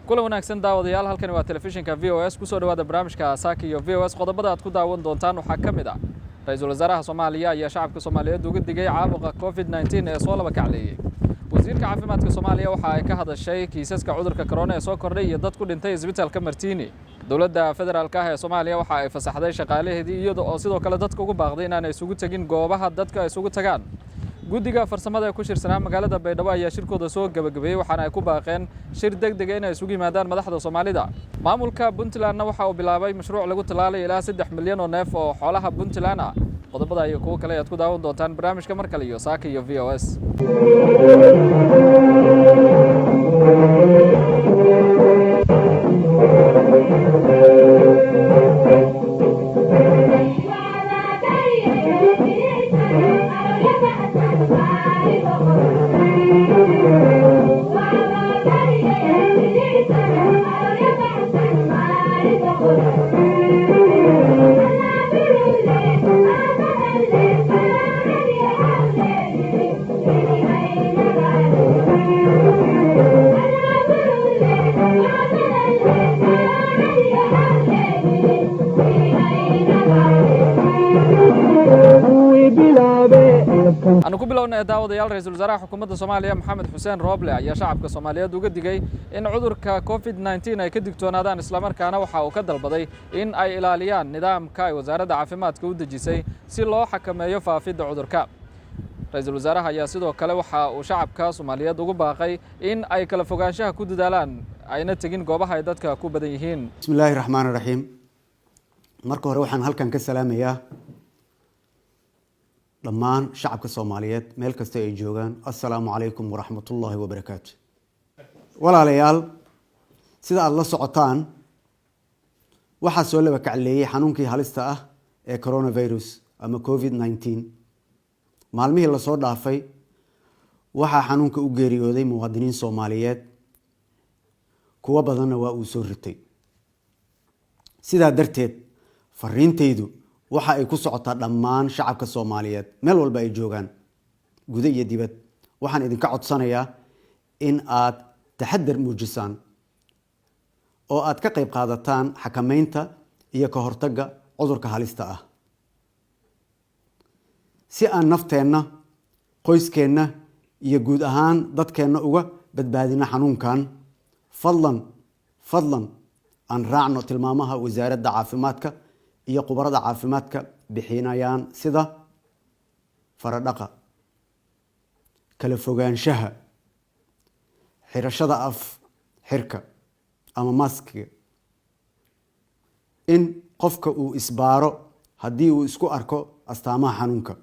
kulan wanaagsan daawadayaal halkani waa telefishinka VOS ku soo dhawaada barnaamijka Saaki iyo VOS qodobada aad ku daawan doontaan waxa kamid ah Ra'iisul Wasaaraha Soomaaliya iyo shacabka Soomaaliyeed uga digay caabuqa COVID-19 ee soo laba kacleeyay wasiirka caafimaadka Soomaaliya waxa ay ka hadashay kiisaska cudurka corona ee soo kordhay iyo dad ku dhintay isbitaalka Martini dawladda federaalka ah ee Soomaaliya waxa ay fasaxday shaqaalaheedii iyadoo sidoo kale dadka ugu baaqday inaan isugu tagin goobaha dadka ay isugu tagaan guddiga farsamada ee ku shirsanaa magaalada Baydhabo ayaa shirkooda soo gabagabeeyay waxaana ay ku baaqeen shir degdeg ah inay isugu yimaadaan madaxda Soomaalida maamulka Puntland waxa uu bilaabay mashruuc lagu talaalay ilaa 3 milyan oo neef oo xoolaha Puntland ah qodobada iyo kuwa kale aad ku daawan doontaan barnaamijka mar kale iyo Saaki iyo VOS أنا كل بلون داود يال رئيس الوزراء حكومة الصومالية محمد حسين روبلي يا شعب كصومالية دوجد جاي إن عذر كوفيد 19 أي كدك تونادان إسلامر كان وحا وكذا البضي إن أي إلاليان نظام كاي وزارة عافمات كود جيسي سلوا حكم يفا في عذر كا رئيس الوزراء هيا سيدو كلا وحا وشعب كصومالية دوجو باقي إن أي كلا فوقانشها كود دالان أي نتجين جوابها هيدات كوب بديهين بسم الله الرحمن الرحيم مركو روحان هل كان كسلام يا dhammaan shacabka Soomaaliyeed meel kasta ay joogaan assalaamu calaykum waraxmatullaahi wabarakaatu walaalayaal sida aad la socotaan waxa soo laba kacleeyay xanuunkii halista ah ee coronavirus ama COVID-19 maalmihii la soo dhaafay waxa xanuunka u geeriyooday muwaadiniin Soomaaliyeed kuwa badanna waa uu soo ritay sidaa darteed fariintaydu waxa ay ku socotaa dhammaan shacabka Soomaaliyeed meel walba ay joogaan gudaha iyo dibad waxaan idinka codsanayaa in aad taxaddar muujisaan oo aad ka qayb qaadataan xakameynta iyo ka hortagga cudurka halista ah si aan nafteenna qoyskeena iyo guud ahaan dadkeena uga badbaadina xanuunkan fadlan aan raacno tilmaamaha wasaaradda caafimaadka iyo qubarada caafimaadka bixinayaan sida faradhaqa kala fogaanshaha xirashada af xirka ama maskiga in qofka uu isbaaro haddii uu isku arko astaamaha xanuunka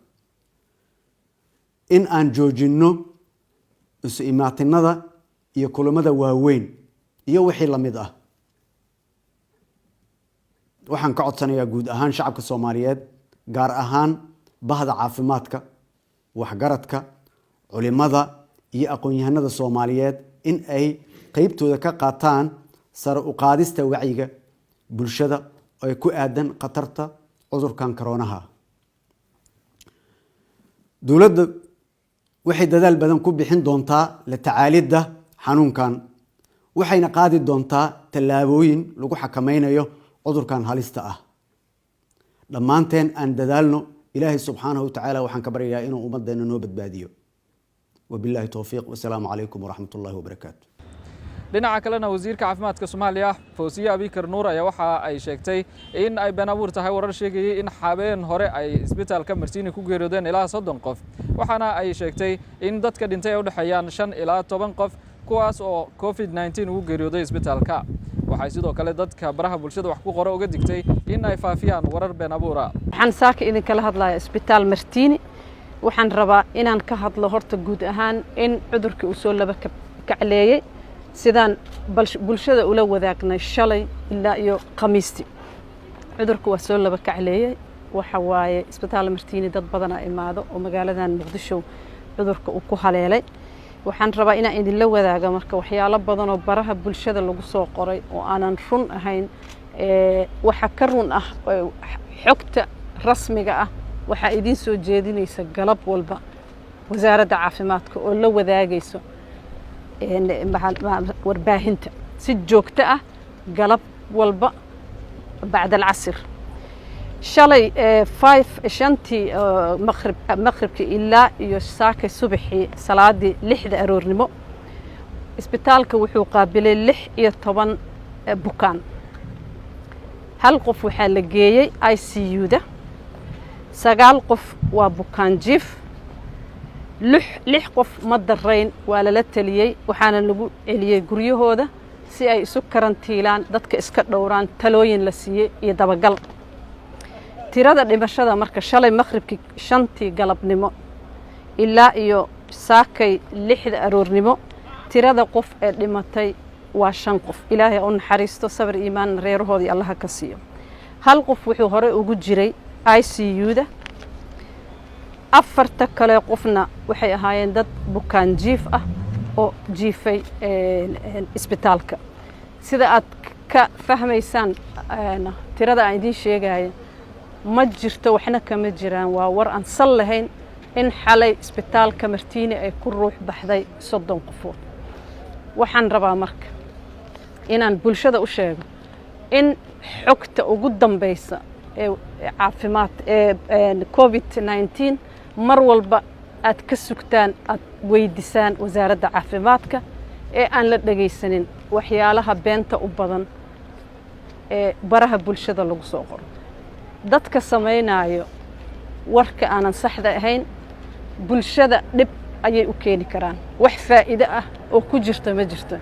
in aan joojinno isu imaatinada iyo kulamada waaweyn iyo wixii la mid ah waxaan ka codsanayaa guud ahaan shacabka Soomaaliyeed gaar ahaan bahda caafimaadka waxgaradka culimada iyo aqoon-yahanada Soomaaliyeed in ay qaybtooda ka qaataan sare u qaadista wacyiga bulshada oo ku aadan qatarta cudurkan corona. dawladda waxay dadaal badan ku bixin doontaa la tacaalidda xanuunkan waxayna qaadi doontaa tallaabooyin lagu xakameynayo cudurkan halista ah dhammaanteen aan dadaalno ilaahay subxaanahu wa tacaala waxaan ka baryayaa inuu ummaddeena noo badbaadiyo wabillahi towfiiq wasalaamu calaykum waraxmatullaahi wabarakaatu dhinaca kalena wasiirka caafimaadka Soomaaliya Fawziya Abikar Nuur ayaa waxa ay sheegtay in ay been abuur tahay warar sheegayay in habeen hore ay isbitaalka Martiini ku geeriyoodeen ilaa 30 qof waxaana ay sheegtay in dadka dhintay ay u dhaxayaan 5 ilaa 10 qof kuwaas oo COVID-19 ugu geeriyooday isbitaalka waxay sidoo kale dadka baraha bulshada wax ku qoro uga digtay in ay faafiyaan warar been abuura waxaan saaka idin kala hadlayaa isbitaal Martiini waxaan rabaa inaan ka hadlo horta guud ahaan in cudurkii uu soo laba kacleeyay sidaan bulshada ula wadaagnay shalay ilaa iyo khamiistii cudurku waa soo laba kacleeyay waxa waaye isbitaal Martiini dad badan ay imaado oo magaaladan Muqdisho cudurka uu ku haleelay waxaan rabaa inaan idin la wadaago marka waxyaalo badan oo baraha bulshada lagu soo qoray oo aanan run ahayn waxa ka run ah xogta rasmiga ah waxa idin soo jeedinaysa galab walba wasaaradda caafimaadka oo la wadaagayso warbaahinta si joogto ah galab walba بعد العصر شلي 5 مغرب إلا يساك صبحي صلاة لحد أرورنمو إسبتالك وحو قابل لح يطبن بوكان هل قف وحال جيي ICU ده سجال قف وبوكان جيف لح قف مدرين ولا لتليي وحنا نقول اللي جريه هذا si ay isu karantiilaan dadka iska dhowraan talooyin la siiyay iyo dabagal tirada dhimashada marka shalay maqribkii 5tii galabnimo ilaa iyo saakay 6 aroornimo tirada qof ee dhimatay waa 5 qof ilaahay oo naxariisto sabir iimaan reerahoodii Allah ka siiyo hal qof wuxuu hore ugu jiray ICU-da afarta kale qofna waxay ahaayeen dad bukaan jiif ah oo jiifay isbitaalka sida aad ka fahmaysaan tirada aan idin sheegay ma jirto waxna kama jiraan waa war aan sal lahayn in xalay isbitaalka Martiini ay ku ruux baxday 30 qofood waxaan rabaa marka inaan bulshada u sheego in xogta ugu dambaysa ee caafimaad ee COVID-19 mar walba aad ka sugtaan aad weydiisaan wasaaradda caafimaadka ee aan la dhageysanin waxyaalaha beenta u badan ee baraha bulshada lagu soo qoro dadka sameynaayo warka aanan saxda ahayn bulshada dib ayay u keeni karaan wax faa'iido ah oo ku jirta ma jirto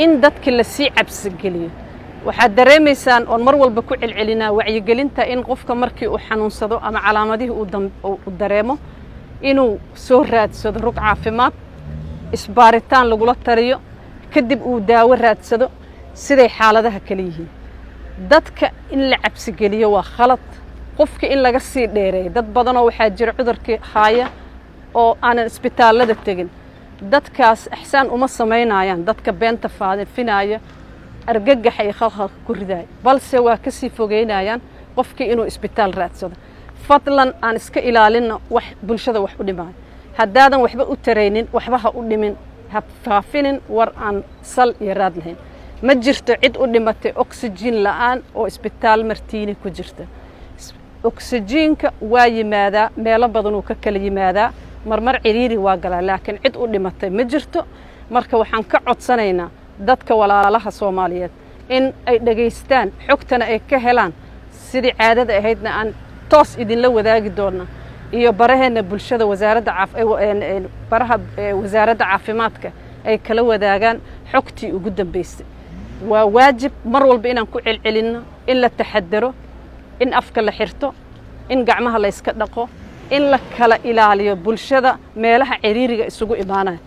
in dadka la sii cabsi geliyo waxaad dareemaysaan oo mar walba ku celcelinaa wacyigelinta in qofka markii uu xanuunsado ama calaamadihi uu dareemo inuu soo raadsado rug caafimaad isbaaritaan lagula tariyo kadib uu daawo raadsado siday xaaladaha kale yihiin dadka in la cabsi geliyo waa khalad qofka in laga sii dheereeyo dad badan oo waxaa jira cudurkii haaya oo aanan isbitaalada tegin dadkaas ihsaan uma sameynayaan dadka beenta faafinaya argagax ay khalkhal ku ridaay balse waa ka sii fogeynayaan qofkii inuu isbitaal raadsado fadlan aan iska ilaalino wax bulshada wax u dhimaay haddaadan waxba u tareynin waxba ha u dhimin ha faafinin war aan sal iyo raad lahayn ma jirto cid u dhimatay oxygen la'aan oo isbitaal Martiini ku jirta oxygenka waa yimaadaa meelo badan uu ka kala yimaadaa marmar ciriiri waa galaa laakiin cid u dhimatay ma jirto marka waxaan ka codsanaynaa dadka walaalaha Soomaaliyeed in ay dhageystaan xogtana ay ka helaan sidii caadada ahaydna aan toos idin la wadaagi doona iyo baraheena bulshada wasaaradda caafimaadka ay kala wadaagaan xogtii ugu dambeysay waa waajib mar walba inaan ku celcelino in la taxadaro in afka la xirto in gacmaha la iska dhaqo in la kala ilaaliyo bulshada meelaha ciriiriga isugu imaanaya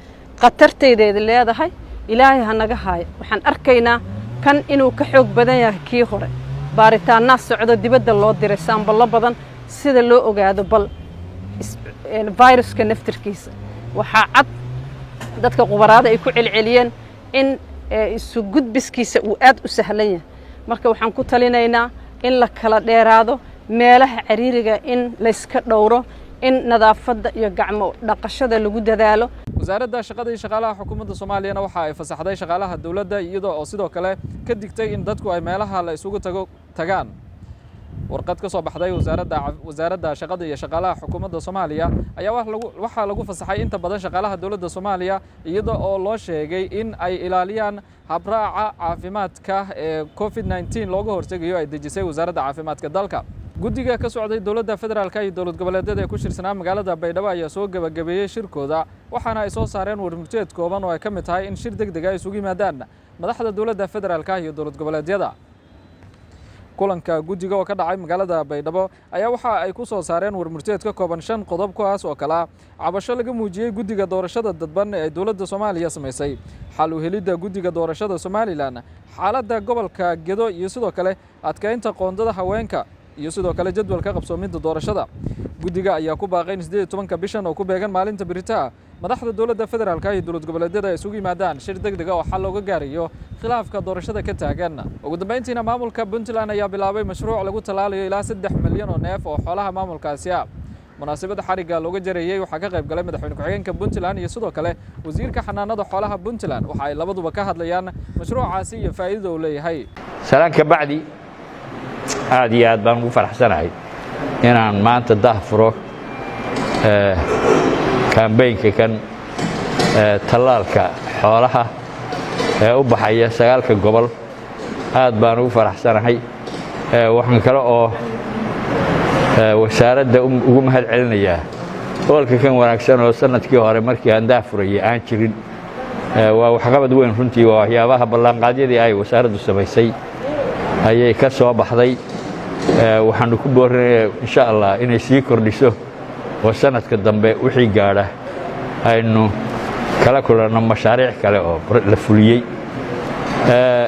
qatarteedeeda leedahay ilaahay ha naga haayo waxaan arkaynaa kan inuu ka xoog badan yahay kii hore baaritaanna socdo dibadda loo diray saambalo badan sida loo ogaado bal viruska naftirkiisa waxa cad dadka qubaraada ay ku celceliyeen in isu gudbiskiisa uu aad u sahlan yahay marka waxaan ku talinaynaa in la kala dheeraado meelaha ciriiriga in la iska dhowro in nadaafadda iyo gacmo dhaqashada lagu dadaalo. wasaaradda shaqada iyo shaqaalaha xukuumadda Soomaaliyana waxa ay fasaxday shaqaalaha dawladda iyadoo oo sidoo kale ka digtay in dadku ay meelaha la isugu tagaan. warqad ka soo baxday wasaaradda shaqada iyo shaqaalaha xukuumadda Soomaaliya ayaa waxa lagu fasaxay inta badan shaqaalaha dawladda Soomaaliya iyadoo oo loo sheegay in ay ilaaliyaan habraaca caafimaadka ee COVID-19 looga hortagayo ay dejisay wasaaradda caafimaadka dalka. guddiga ka socday dawladda federaalka iyo dawlad goboleedyada ee ku shirsanaa magaalada Baydhabo ayaa soo gabagabeeyay shirkooda waxaana ay soo saareen warmurtiyeed kooban oo ay ka mid tahay in shir degdeg ah isugu yimaadaan madaxda dawladda federaalka iyo dawlad goboleedyada. kulanka guddiga oo ka dhacay magaalada Baydhabo ayaa waxa ay ku soo saareen warmurtiyeed ka kooban 5 qodob kuwaas oo kala cabasho laga muujiyay guddiga doorashada dadban ee dawladda Soomaaliya sameysay, xal u helidda guddiga doorashada Somaliland, xaaladda gobolka Gedo iyo sidoo kale adkeynta qoondada haweenka iyo sidoo kale jadwalka qabsoomidda doorashada. guddiga ayaa ku baaqay 18 bishan oo ku beegan maalinta Biritaa madaxda dawladda federaalka iyo dawlad goboleedyada ay isugu yimaadaan shir degdeg ah oo xal looga gaarayo khilaafka doorashada ka taagan. ugu dambeyntiina maamulka Puntland ayaa bilaabay mashruuc lagu talaalayo ilaa 3 milyan oo neef oo xoolaha maamulkaasi ah. munaasabada xariga looga jareeyay waxaa ka qayb galay madaxweyne ku-xigeenka Puntland iyo sidoo kale wasiirka xanaanada xoolaha Puntland. waxa ay labaduba ka hadlayaan mashruucaasi iyo faa'iidada uu leeyahay. salaanka bacdi aad iyo aad baan ugu faraxsanahay inaan maanta daahfuro kambeynka kan tallaalka xoolaha ee u baxaya 9 gobol. aad baan ugu faraxsanahay. waxaan kale oo wasaaradda ugu mahad celinayaa hoolka kan wanaagsan oo sanadkii hore markii aan daahfurayay aan jirin. waa waxqabad weyn runtii, waa waxyaabaha ballanqaadyadii ay wasaaraddu samaysay ayay ka soo baxday. waxaanu ku boorinayaa insha Allah inay sii kordhiso oo sanadka dambe wixii gaadha aynu kala kulanno mashaariic kale oo la fuliyey.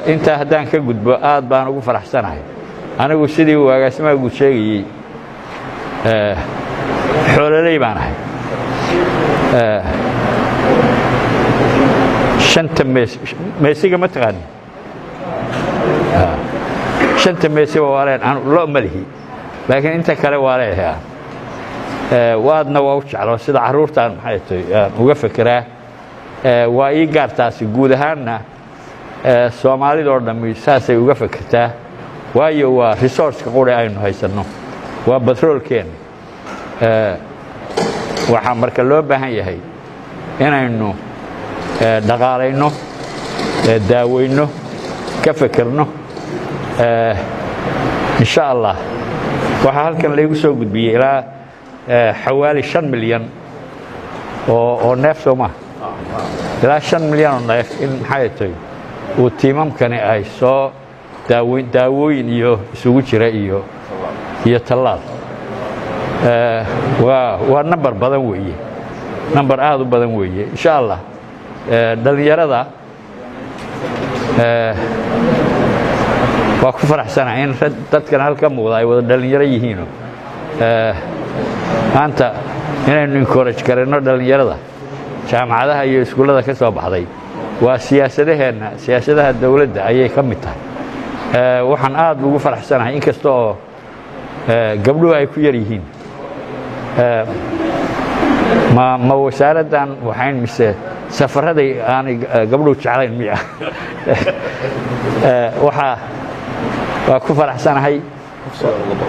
intaa haddaan ka gudbo aad baan ugu faraxsanahay. anigu sidii uu agaasimaha guud sheegayey xoololey baan ahay. 5 meesiga ma taqaani 5 meesiba waa leen aan loo malihi laakiin inta kale waa leeyahay. waadna waa u jeclo sida caruurtaan maxay tahay uga fikiraa. waa ii gaartaasi guud ahaanna Soomaalida oo dhammi saasay uga fikirtaa, waayo waa resource-ka qori aynu haysanno, waa petrolkeen. waxaa marka loo baahan yahay inaynu dhaqaalayno, daaweyno, ka fikirno. insha Allah waxaa halkan laygu soo gudbiyey ilaa xawaali 5 milyan oo neef Soomaa, ilaa 5 milyan oo neef in maxay tahay uu tiimamkani ay soo daawooyin iyo isugu jira iyo tallaal. waa number badan weeye, number aad u badan weeye. insha Allah dhalinyarada waa ku faraxsanahay in dadkan halka muuqda ay wada dhalinyaro yihiin. maanta inaynu encourage karayno dhalinyarada jaamacadaha iyo iskuullada ka soo baxday waa siyaasadaha dawladda ayay ka mid tahay. waxaan aad ugu faraxsanahay inkasta oo gabdhuhu ay ku yar yihiin. ma wasaaraddan waxayn mise safaraday aanay gabdhuhu jeclayn miya? waa ku faraxsanahay.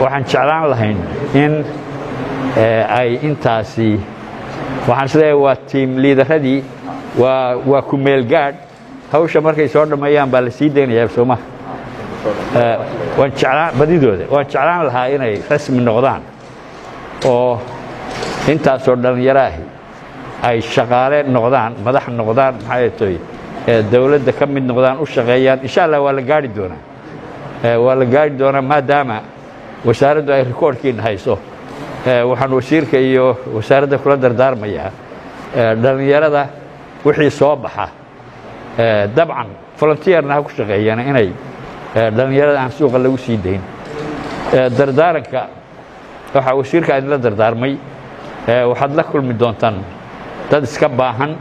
waxaan jeclaan lahayn in ay intaasi, waxaan isleeyahay waa tiim liidaradii, waa ku meel gaadh. hawsha markay soo dhammeeyaan baa la sii daynayaa Soomaa. badidooda waan jeclaan lahaa inay rasmi noqdaan oo intaasoo dhalinyaro ahi ay shaqaale noqdaan, madax noqdaan, maxay tahay dawladda ka mid noqdaan, u shaqeeyaan. insha Allah waa la gaari doonaa maadaama wasaaraddu ay rikoorkiina hayso. waxaan wasiirka iyo wasaaradda kula dardaarmayaa dhalinyarada wixii soo baxa dabcan volunteerna ha ku shaqeeyaan inay dhalinyarada aan suuqa lagu sii dayn. dardaaranka waxaa wasiirka idinla dardaarmay. waxaad la kulmi doontaan dad iska baahan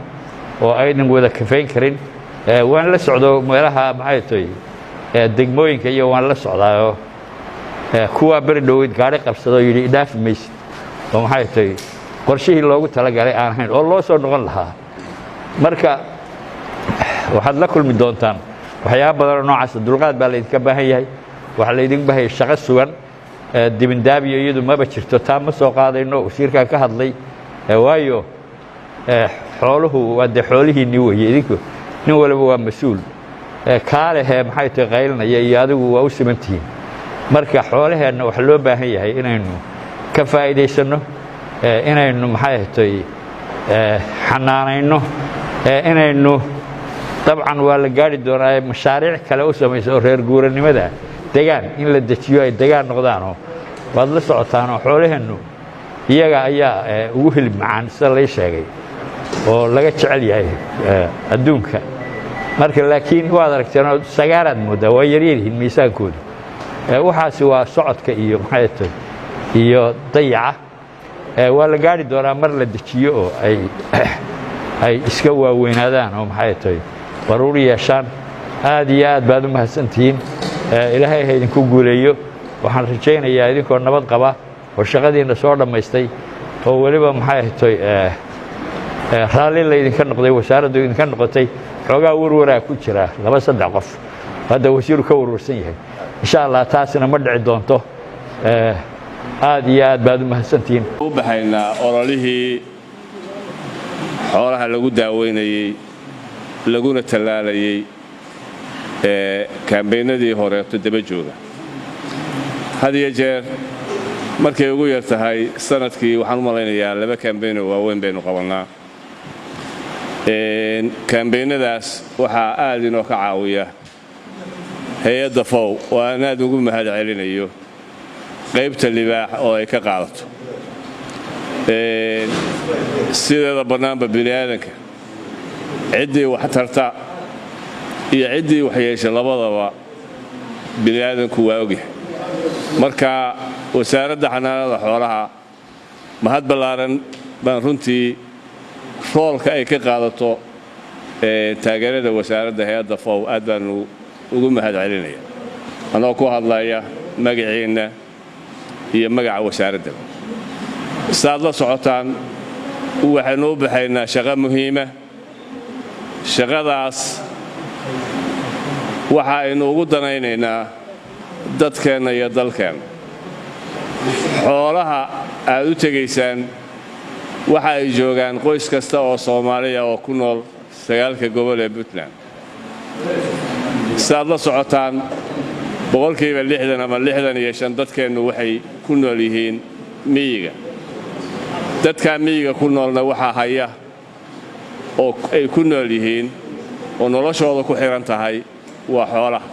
oo aynan wada kafayn karin. waan la socdo meelaha maxay tahay degmooyinka iyo waan la socdaayoo kuwaa beri dhoweyd gaari qabsadoo yidhi idhaafi maysid oo maxay tahay qorshihii loogu talagalay aan ahayn oo loo soo noqon lahaa marka waxaad la kulmi doontaan waxyaabo badan oo noocaas dulqaad baa laydinka baahan yahay waxaa laydin baahan yahay shaqo sugan dibindaabiyo iyadu maba jirto taa ma soo qaadayno wasiirkaa ka hadlay waayo xooluhu waa dee xoolihiinni weeye idinku nin waliba waa mas-uul kaalehee maxay tahay qaylinaya iyo adigu waa u simantihiin marka xoolaheenna waxa loo baahan yahay inaynu ka faa'iidaysanno inaynu maxay tahay xanaanayno inaynu dabcan waa la gaari doonaa mashaariic kale u samaysa oo reer guuranimada degaan in la dejiyo ay degaan noqdaanoo waad la socotaanoo xoolaheennu iyaga ayaa ugu hilib macaan sida lay sheegay oo laga jecel yahay adduunka marka laakiin waad aragteen sagaaraad moodaa waa yaryaryihiin miisaankoodu waxaasi waa socodka iyo maxay tahay iyo dayaca waa la gaari doonaa mar la dejiyo oo ay iska waaweynaadaan oo maxay tahay baruur yeeshaan aad iyo aad baad u mahadsantihiin ilaahay ha idinku guuleeyo waxaan rajaynayaa idinkoo nabad qaba oo shaqadiinna soo dhammaystay oo weliba maxay tahay raalli laydinka noqday wasaaraddu idinka noqotay xoogaa warwaraa ku jira 2-3 qof hadda wasiiru ka warwarsan yahay insha allah taasina ma dhici doonto aad iyo aad baad u mahadsantihiin u baxaynaa ololihii xoolaha lagu daaweynayey laguna tallaalayey kaambeynadii horeeto daba jooga had iyo jeer markay ugu yar tahay sanadkii waxaan u malaynayaa 2 kaambeynoo waaweyn baynu qabannaa kaambeynadaas waxaa aad inoo ka caawiya hay-adda fow oo aan aad ugu mahad celinayo qaybta libaax oo ay ka qaadato sideeda bannaanba bini aadanka ciddii wax tarta iyo ciddii wax yeesha labadaba bini aadanku waa ogyahay marka wasaaradda xanaanada xoolaha mahad ballaaran baan runtii roolka ay ka qaadato taageerada wasaaradda hay-adda fow aad baanu ugu mahad celinaya anoo ku hadlaya magaciinna iyo magaca wasaaradda saad la socotaan waxaynu u baxaynaa shaqo muhiima shaqadaas waxa aynu ugu danaynaynaa dadkeenna iyo dalkeenna xoolaha aad u tegaysaan waxa ay joogaan qoys kasta oo Soomaaliya oo ku nool 9 gobol ee Puntland saad la socotaan boqolkiiba 60 ama 65 dadkeennu waxay ku nool yihiin miyiga dadka miyiga ku noolna waxa haya oo ay ku nool yihiin oo noloshooda ku xiran tahay waa xoolaha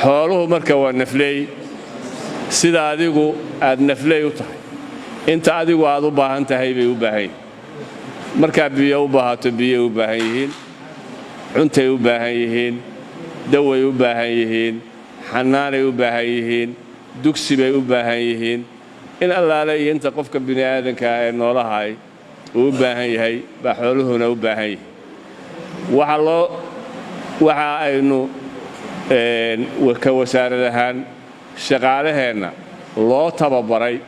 xooluhu marka waa nafley sida adigu aad nafley u tahay inta adigu aad u baahan tahay bay u baahan yihiin marka biyo u baahato biyo u baahan yihiin cuntay u baahan yihiin daway u baahan yihiin xanaanay u baahan yihiin dugsi bay u baahan yihiin in allaale iyo inta qofka bini aadanka ee noolahay uu u baahan yahay baa xooluhuna u baahan yihiin waxa aynu ka wasaarad ahaan shaqaalaheenna loo tababaray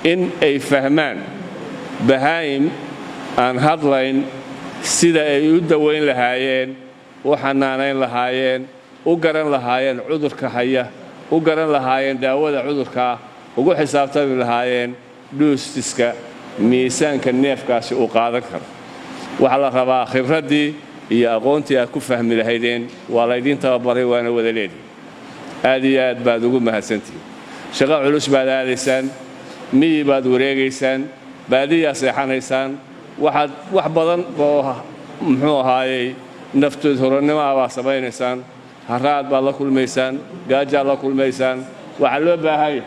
in ay fahmaan bahaa'im aan hadlayn sida ay u daweyn lahaayeen u xanaanayn lahaayeen u garan lahaayeen cudurka haya u garan lahaayeen daawada cudurka ugu xisaabtami lahaayeen dhuustiska miisaanka neefkaasi uu qaadan karo waxa la rabaa khibraddii iyo aqoontii aad ku fahmi lahaydeen waa laydin tababaray waana wada leedahay aad iyo aad baad ugu mahadsantihiin shaqo culus baad aadaysaan miyi baad wareegaysaan baadiyaa seexanaysaan waxaad wax badan oo muxuu ahaayey naftood horannimo ah baad samaynaysaan haraad baad la kulmaysaan gaajaad la kulmaysaan waxaa loo baahanya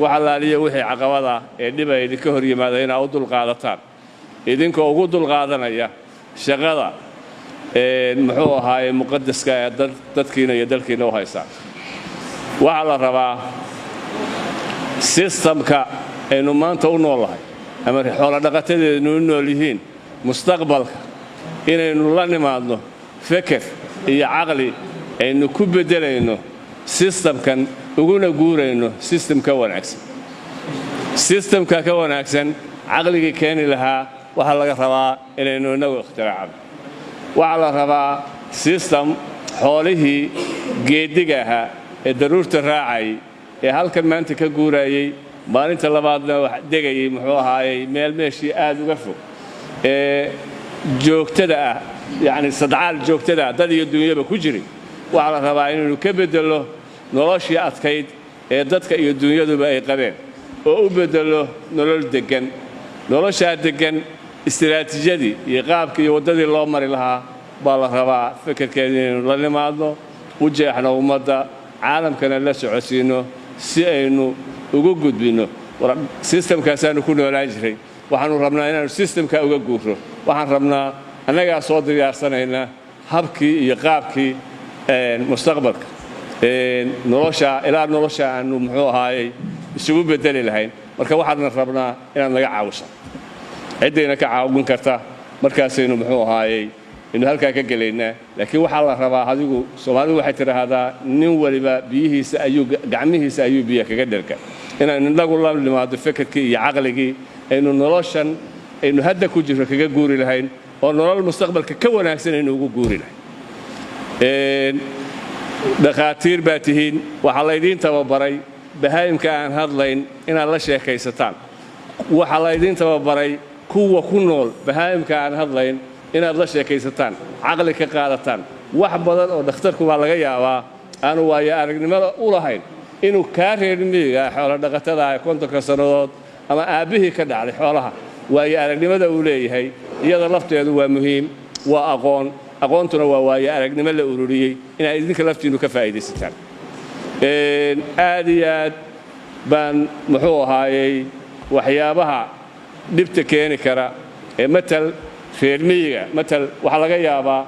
wax allaaliya wixii caqabada ee dhib ay idinka hor yimaada inaad u dulqaadataan idinkoo ugu dulqaadanaya shaqada muxuu ahaayey muqadaska ee dadkiina iyo dalkiina u haysaan waxaa la rabaa sistamka aynu maanta u noolahay ama xoolo dhaqatadeednu u nool yihiin mustaqbalka inaynu la nimaadno feker iyo caqli aynu ku beddelayno sistamkan uguna guurayno sistem ka wanaagsan sistamka ka wanaagsan caqligii keeni lahaa waxaa laga rabaa inaynu inagu ikhtiraacno waxaa la rabaa sistem xoolihii geediga ahaa ee daruurta raacay ee halkan maanta ka guurayay maalinta labaadna wax degayay muxuu ahaayey meel meeshii aad uga fog ee joogtada ah yacni sadcaal joogtada ah dad iyo dunyaba ku jiray waxaa la rabaa inaynu ka beddello noloshii adkayd ee dadka iyo dunyaduba ay qabeen oo u beddello nolol deggan noloshaa deggan istiraatiijyadii iyo qaabkii iyo waddadii loo mari lahaa baa la rabaa fikirkeeda inaynu la nimaadno u jeexno ummadda caalamkana la socodsiinno si aynu ugu gudbinno sistamkaasaanu ku noolaan jiray waxaanu rabnaa inaanu sistamka uga guurro waxaan rabnaa annagaa soo diyaarsanayna habkii iyo qaabkii mustaqbalka nolosha ilaa nolosha aanu muxuu ahaayey isugu beddeli lahayn marka waxaadna rabnaa inaad naga caawiso ciddayna ka caawin karta markaasaynu muxuu ahaayey inuu halkaa ka gelaynaa laakiin waxaa la rabaa adigu soomaalidu waxay tidhaahdaa nin waliba biyihiisa ayuu gacmihiisa ayuu biyo kaga dherga inaynu inagu la nimaado fikirkii iyo caqligii aynu noloshan aynu hadda ku jirro kaga guuri lahayn oo nolol mustaqbalka ka wanaagsan aynu ugu guuri lahayn dhakhaatiir baa tihiin waxaa laydiin tababaray bahaayimka aan hadlayn inaad la sheekaysataan waxaa laydiin tababaray kuwa ku nool bahaayimka aan hadlayn inaad la sheekaysataan caqli ka qaadataan wax badan oo dhakhtarku baa laga yaabaa aanu waayo aragnimada u lahayn inuu kaa reer miyiga xoolo dhaqatada ah 50 sannadood ama aabbihii ka dhacday xoolaha waayo aragnimada uu leeyahay iyada lafteedu waa muhiim waa aqoontuna waa waayo aragnimo la ururiyey inaad idinka laftiinnu ka faa'iidaysataan aad iyo aad baan muxuu ahaayey waxyaabaha dhibta keeni kara ee matal reer miyiga matal waxaa laga yaabaa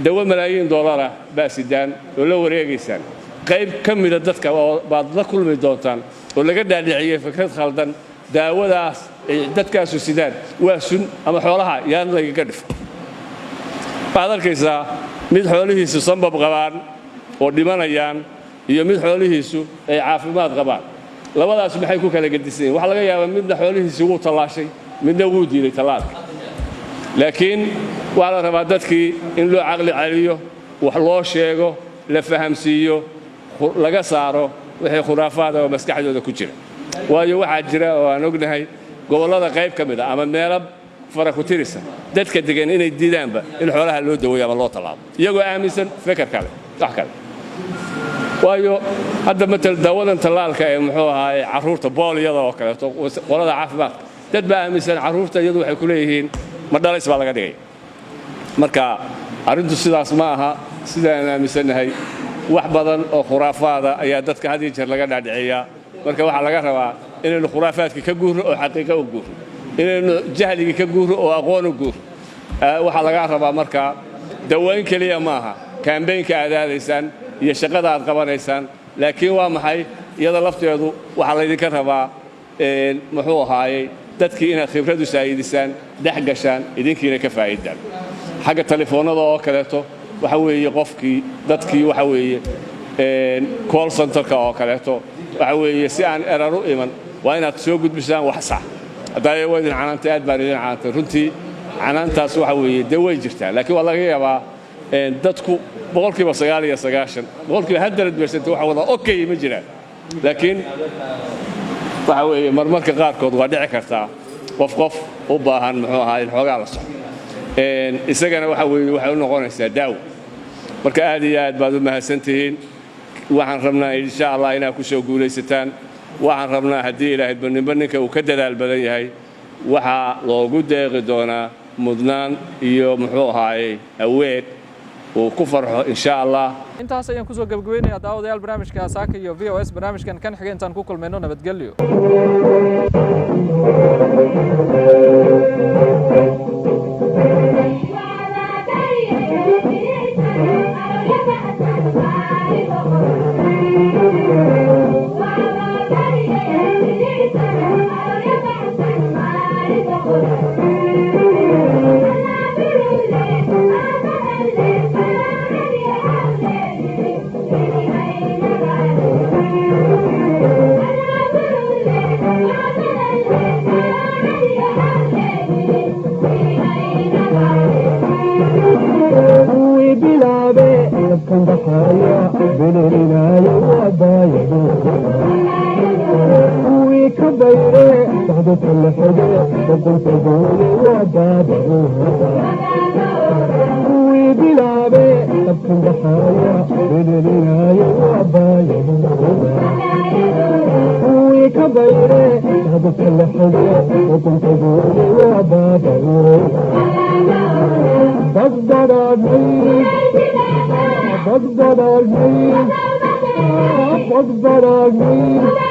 dawo malaayiin dollara baa sidaan oo la wareegaysaan qayb ka mida dadka baad la kulmi doontaan oo laga dhaadhiciyey fikrad khaldan daawadaas ay dadkaasu sidaan waa sun ama xoolaha yaan lagaga dhifo waxaad arkaysaa mid xoolihiisu sanbab qabaan oo dhimanayaan iyo mid xoolihiisu ay caafimaad qabaan labadaas maxay ku kala gedisan yihiin waxaa laga yaabaa midna xoolihiisii wuu tallaashay midna wuu diiday tallaalka laakiin waxaa la rabaa dadkii in loo caqli celiyo wax loo sheego la fahamsiiyo laga saaro wixii khuraafaada oo maskaxdooda ku jira waayo waxaa jira oo aan ognahay gobollada qayb ka mid ah ama meelo fara ku tirisa dadka degan inay diidaanba in xoolaha loo daweeyo ama loo tallaabo iyagoo aaminsan fikir kale wax kale waayo hadda matal daawadan tallaalka ee muxuu ahaayey carruurta booliyada oo kaleeto qolada caafimaadka dad baa aaminsan carruurta iyadu waxay ku leeyihiin ma dhalays baa laga dhigay marka arrintu sidaas ma aha sidaan aaminsannahay wax badan oo khuraafaada ayaa dadka had iyo jeer laga dhaadhiciyaa marka waxaa laga rabaa inaynu khuraafaadka ka guurno oo xaqiiqo u guurno inaynu jahligii ka guurno oo aqoon u guurno waxaa laga rabaa marka dawayn keliya maaha kaambeynka aad aadaysaan iyo shaqada aad qabanaysaan laakiin waa maxay iyada lafteedu waxaa laydinka rabaa muxuu ahaayey dadkii inaad khibradu saa'idisaan dhex gashaan idinkiina ka faa'iidaan xagga telefoonnada oo kaleeto waxa weeye qofkii dadkii waxa weeye call centerka oo kaleeto waxa weeye si aan erar u iman waa inaad soo gudbisaan wax sax haddaa waa idin canaantay aad baan idin canaantay runtii canaantaas waxa weeye dee way jirtaa laakiin waa laga yaabaa dadku boqolkiiba 99 boqolkiiba 100% waxa wada okay ma jiraan laakiin waxa weeye marmarka qaarkood waa dhici kartaa qof u baahan muxuu ahaa in xoogaa la soco isagana waxa weeye waxay u noqonaysaa daawo marka aad iyo aad baad u mahadsantihiin waxaan rabnaa insha allah inaad ku soo guulaysataan waxaan rabnaa haddii ilaahay banninba ninka uu ka dadaal badan yahay waxaa loogu deeqi doonaa mudnaan iyo muxuu ahaayey aweed uu ku farxo insha allah intaas ayaan kusoo gabagabeynayaa daawadayaal barnaamijka saaka iyo VOS barnaamijkan kan xigay intaan ku kulmayno nabadgelyo Thank you. بقدر أجيب